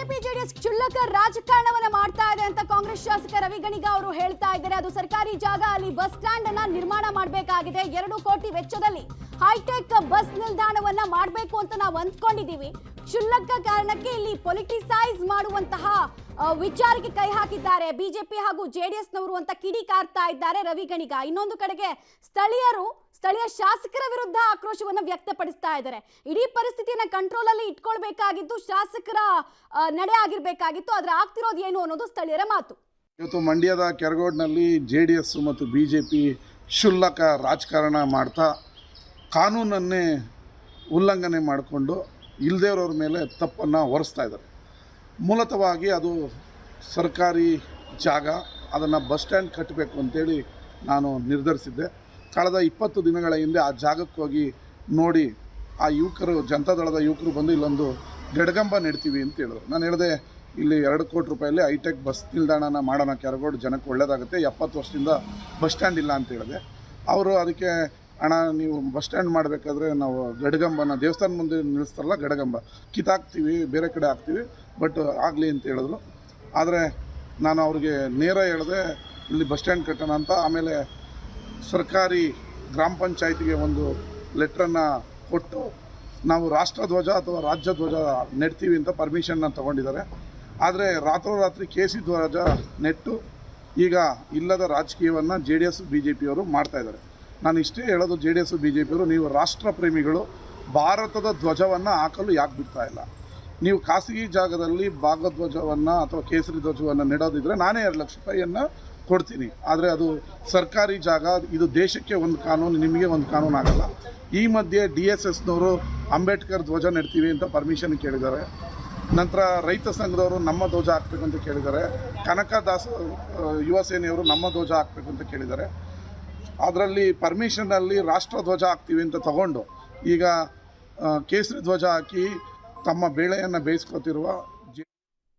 BJP JDS ಕ್ಷುಲ್ಲಕ ರಾಜಕಾರಣವನ್ನ ಮಾಡ್ತಾ ಇದೆ ಅಂತ ಕಾಂಗ್ರೆಸ್ ಶಾಸಕ ರವಿ ಗಣಿಗ ಅವರು ಹೇಳ್ತಾ ಇದ್ದಾರೆ. ಅದು ಸರ್ಕಾರಿ ಜಾಗ, ಅಲ್ಲಿ ಬಸ್ ಸ್ಟ್ಯಾಂಡ್ ಅನ್ನ ನಿರ್ಮಾಣ ಮಾಡಬೇಕಾಗಿದೆ. 2 ಕೋಟಿ ವೆಚ್ಚದಲ್ಲಿ ಹೈಟೆಕ್ ಬಸ್ ನಿಲ್ದಾಣವನ್ನ ಮಾಡಬೇಕು ಅಂತ ನಾವು ಅಂದ್ಕೊಂಡಿದ್ದೀವಿ. ಕ್ಷುಲ್ಲಕ ಕಾರಣಕ್ಕೆ ಇಲ್ಲಿ ಪೊಲಿಟಿಸೈಸ್ ಮಾಡುವಂತಹ ವಿಚಾರಕ್ಕೆ ಕೈ ಹಾಕಿದ್ದಾರೆ ಬಿಜೆಪಿ ಹಾಗೂ ಜೆಡಿಎಸ್ ನವರು ಅಂತ ಕಿಡಿಕಾರ್ತಾ ಇದ್ದಾರೆ ರವಿ ಗಣಿಗ. ಇನ್ನೊಂದು ಕಡೆಗೆ ಸ್ಥಳೀಯ ಶಾಸಕರ ವಿರುದ್ಧ ಆಕ್ರೋಶವನ್ನು ವ್ಯಕ್ತಪಡಿಸ್ತಾ ಇದ್ದಾರೆ. ಇಡೀ ಪರಿಸ್ಥಿತಿಯನ್ನ ಕಂಟ್ರೋಲ್ ಅಲ್ಲಿ ಇಟ್ಕೊಳ್ಬೇಕಾಗಿದ್ದು ಶಾಸಕರ ನಡೆ ಆಗಿರ್ಬೇಕಾಗಿತ್ತು. ಆದ್ರೆ ಆಗ್ತಿರೋದು ಏನು ಅನ್ನೋದು ಸ್ಥಳೀಯರ ಮಾತು. ಇವತ್ತು ಮಂಡ್ಯದ ಕೆರಗೋಡ್ನಲ್ಲಿ ಜೆಡಿಎಸ್ ಮತ್ತು ಬಿಜೆಪಿ ಕ್ಷುಲ್ಲಕ ರಾಜಕಾರಣ ಮಾಡ್ತಾ ಕಾನೂನನ್ನೇ ಉಲ್ಲಂಘನೆ ಮಾಡಿಕೊಂಡು ಇಲ್ದೇವ್ರವ್ರ ಮೇಲೆ ತಪ್ಪನ್ನು ಹೊರಿಸ್ತಾ ಇದ್ದಾರೆ. ಮೂಲತಃವಾಗಿ ಅದು ಸರ್ಕಾರಿ ಜಾಗ, ಅದನ್ನು ಬಸ್ ಸ್ಟ್ಯಾಂಡ್ ಕಟ್ಟಬೇಕು ಅಂತೇಳಿ ನಾನು ನಿರ್ಧರಿಸಿದ್ದೆ. ಕಳೆದ 20 ದಿನಗಳ ಹಿಂದೆ ಆ ಜಾಗಕ್ಕೆ ಹೋಗಿ ನೋಡಿ ಆ ಯುವಕರು, ಜನತಾದಳದ ಯುವಕರು ಬಂದು ಇಲ್ಲೊಂದು ಗಡಗಂಬ ನೆಡ್ತೀವಿ ಅಂತ ಹೇಳಿದ್ರು. ನಾನು ಹೇಳಿದೆ, ಇಲ್ಲಿ 2 ಕೋಟಿ ರೂಪಾಯಲ್ಲಿ ಹೈಟೆಕ್ ಬಸ್ ನಿಲ್ದಾಣನ ಮಾಡೋಣ, ಕೆರಗೋಡು ಜನಕ್ಕೆ ಒಳ್ಳೆಯದಾಗುತ್ತೆ, 70 ವರ್ಷದಿಂದ ಬಸ್ ಸ್ಟ್ಯಾಂಡ್ ಇಲ್ಲ ಅಂತ ಹೇಳಿದೆ. ಅವರು ಅದಕ್ಕೆ ಅಣ್ಣ, ನೀವು ಬಸ್ ಸ್ಟ್ಯಾಂಡ್ ಮಾಡಬೇಕಾದ್ರೆ ನಾವು ಗಡಗಂಬನ ದೇವಸ್ಥಾನ ಮುಂದೆ ನಿಲ್ಲಿಸ್ತಾರಲ್ಲ ಗಡಗಂಬ ಕಿತ್ತಾಕ್ತೀವಿ, ಬೇರೆ ಕಡೆ ಹಾಕ್ತೀವಿ, ಬಟ್ ಆಗಲಿ ಅಂತ ಹೇಳಿದ್ರು. ಆದರೆ ನಾನು ಅವ್ರಿಗೆ ನೇರ ಹೇಳಿದೆ ಇಲ್ಲಿ ಬಸ್ ಸ್ಟ್ಯಾಂಡ್ ಕಟ್ಟೋಣ ಅಂತ. ಆಮೇಲೆ ಸರ್ಕಾರಿ ಗ್ರಾಮ ಪಂಚಾಯತಿಗೆ ಒಂದು ಲೆಟ್ರನ್ನು ಕೊಟ್ಟು ನಾವು ರಾಷ್ಟ್ರಧ್ವಜ ಅಥವಾ ರಾಜ್ಯ ಧ್ವಜ ನೆಡ್ತೀವಿ ಅಂತ ಪರ್ಮಿಷನ್ನ ತೊಗೊಂಡಿದ್ದಾರೆ. ಆದರೆ ರಾತ್ರೋರಾತ್ರಿ ಕೇಸರಿ ಧ್ವಜ ನೆಟ್ಟು ಈಗ ಇಲ್ಲದ ರಾಜಕೀಯವನ್ನು JDS BJPಯವರು ಮಾಡ್ತಾಯಿದ್ದಾರೆ. ನಾನು ಇಷ್ಟೇ ಹೇಳೋದು, JDS BJPಯವರು, ನೀವು ರಾಷ್ಟ್ರ ಪ್ರೇಮಿಗಳು, ಭಾರತದ ಧ್ವಜವನ್ನು ಹಾಕಲು ಯಾಕೆ ಬಿಡ್ತಾ ಇಲ್ಲ? ನೀವು ಖಾಸಗಿ ಜಾಗದಲ್ಲಿ ಭಾಗಧ್ವಜವನ್ನು ಅಥವಾ ಕೇಸರಿ ಧ್ವಜವನ್ನು ನೆಡೋದಿದ್ರೆ ನಾನೇ 2 ಲಕ್ಷ ರೂಪಾಯಿಯನ್ನು ಕೊಡ್ತೀನಿ. ಆದರೆ ಅದು ಸರ್ಕಾರಿ ಜಾಗ, ಇದು ದೇಶಕ್ಕೆ ಒಂದು ಕಾನೂನು, ನಿಮಗೆ ಒಂದು ಕಾನೂನು ಆಗಲ್ಲ. ಈ ಮಧ್ಯೆ DSSನವರು ಅಂಬೇಡ್ಕರ್ ಧ್ವಜ ನೆಡ್ತೀವಿ ಅಂತ ಪರ್ಮಿಷನ್ ಕೇಳಿದ್ದಾರೆ. ನಂತರ ರೈತ ಸಂಘದವರು ನಮ್ಮ ಧ್ವಜ ಹಾಕಬೇಕು ಅಂತ ಕೇಳಿದ್ದಾರೆ. ಕನಕದಾಸ ಯುವ ಸೇನೆಯವರು ನಮ್ಮ ಧ್ವಜ ಹಾಕಬೇಕು ಅಂತ ಕೇಳಿದ್ದಾರೆ. ಅದರಲ್ಲಿ ಪರ್ಮಿಷನ್ನಲ್ಲಿ ರಾಷ್ಟ್ರ ಧ್ವಜ ಹಾಕ್ತೀವಿ ಅಂತ ತಗೊಂಡು ಈಗ ಕೇಸರಿ ಧ್ವಜ ಹಾಕಿ ತಮ್ಮ ಬೇಳೆಯನ್ನು ಬೇಯಿಸ್ಕೊತಿರುವ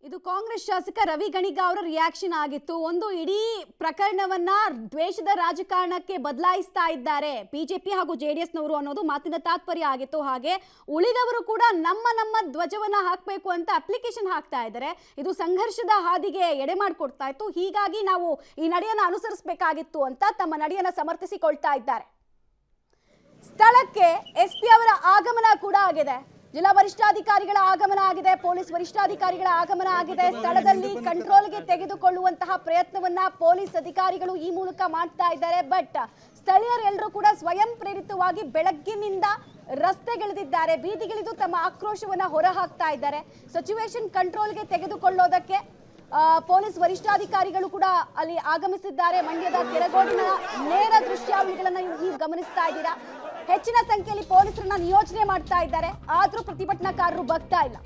ಇದು ಕಾಂಗ್ರೆಸ್ ಶಾಸಕ ರವಿ ಗಣಿಗ ಅವರ ರಿಯಾಕ್ಷನ್ ಆಗಿತ್ತು. ಒಂದು ಇಡೀ ಪ್ರಕರಣವನ್ನ ದ್ವೇಷದ ರಾಜಕಾರಣಕ್ಕೆ ಬದಲಾಯಿಸ್ತಾ ಇದ್ದಾರೆ ಬಿಜೆಪಿ ಹಾಗೂ ಜೆಡಿಎಸ್ನವರು ಅನ್ನೋದು ಮಾತಿನ ತಾತ್ಪರ್ಯ ಆಗಿತ್ತು. ಹಾಗೆ ಉಳಿದವರು ಕೂಡ ನಮ್ಮ ಧ್ವಜವನ್ನ ಹಾಕಬೇಕು ಅಂತ ಅಪ್ಲಿಕೇಶನ್ ಹಾಕ್ತಾ ಇದ್ದಾರೆ. ಇದು ಸಂಘರ್ಷದ ಹಾದಿಗೆ ಎಡೆ ಮಾಡಿಕೊಡ್ತಾ ಇತ್ತು. ಹೀಗಾಗಿ ನಾವು ಈ ನಡೆಯನ್ನು ಅನುಸರಿಸಬೇಕಾಗಿತ್ತು ಅಂತ ತಮ್ಮ ನಡೆಯನ್ನು ಸಮರ್ಥಿಸಿಕೊಳ್ತಾ ಇದ್ದಾರೆ. ಸ್ಥಳಕ್ಕೆ SP ಅವರ ಆಗಮನ ಕೂಡ ಆಗಿದೆ. ಜಿಲ್ಲಾ ವರಿಷ್ಠಾಧಿಕಾರಿಗಳ ಆಗಮನ ಆಗಿದೆ, ಪೊಲೀಸ್ ವರಿಷ್ಠಾಧಿಕಾರಿಗಳ ಆಗಮನ ಆಗಿದೆ. ಸ್ಥಳದಲ್ಲಿ ಕಂಟ್ರೋಲ್ಗೆ ತೆಗೆದುಕೊಳ್ಳುವಂತಹ ಪ್ರಯತ್ನವನ್ನ ಪೊಲೀಸ್ ಅಧಿಕಾರಿಗಳು ಈ ಮೂಲಕ ಮಾಡ್ತಾ ಇದ್ದಾರೆ. ಬಟ್ ಸ್ಥಳೀಯರೆಲ್ಲರೂ ಕೂಡ ಸ್ವಯಂ ಪ್ರೇರಿತವಾಗಿ ಬೆಳಗ್ಗಿನಿಂದ ರಸ್ತೆಗಿಳಿದಿದ್ದಾರೆ, ಬೀದಿಗಿಳಿದು ತಮ್ಮ ಆಕ್ರೋಶವನ್ನ ಹೊರಹಾಕ್ತಾ ಇದ್ದಾರೆ. ಸಿಚುವೇಶನ್ ಕಂಟ್ರೋಲ್ಗೆ ತೆಗೆದುಕೊಳ್ಳೋದಕ್ಕೆ ಪೊಲೀಸ್ ವರಿಷ್ಠಾಧಿಕಾರಿಗಳು ಕೂಡ ಅಲ್ಲಿ ಆಗಮಿಸಿದ್ದಾರೆ. ಮಂಡ್ಯದ ಕೆರಗೋಡಿನ ನೇರ ದೃಶ್ಯಾವಳಿಗಳನ್ನ ನೀವು ಗಮನಿಸ್ತಾ ಇದ್ದೀರಾ. ಹೆಚ್ಚಿನ ಸಂಖ್ಯೆಯಲ್ಲಿ ಪೊಲೀಸರನ್ನ ನಿಯೋಜನೆ ಮಾಡ್ತಾ ಇದ್ದಾರೆ. ಆದ್ರೂ ಪ್ರತಿಭಟನಾಕಾರರು ಬಗ್ತಾ ಇಲ್ಲ.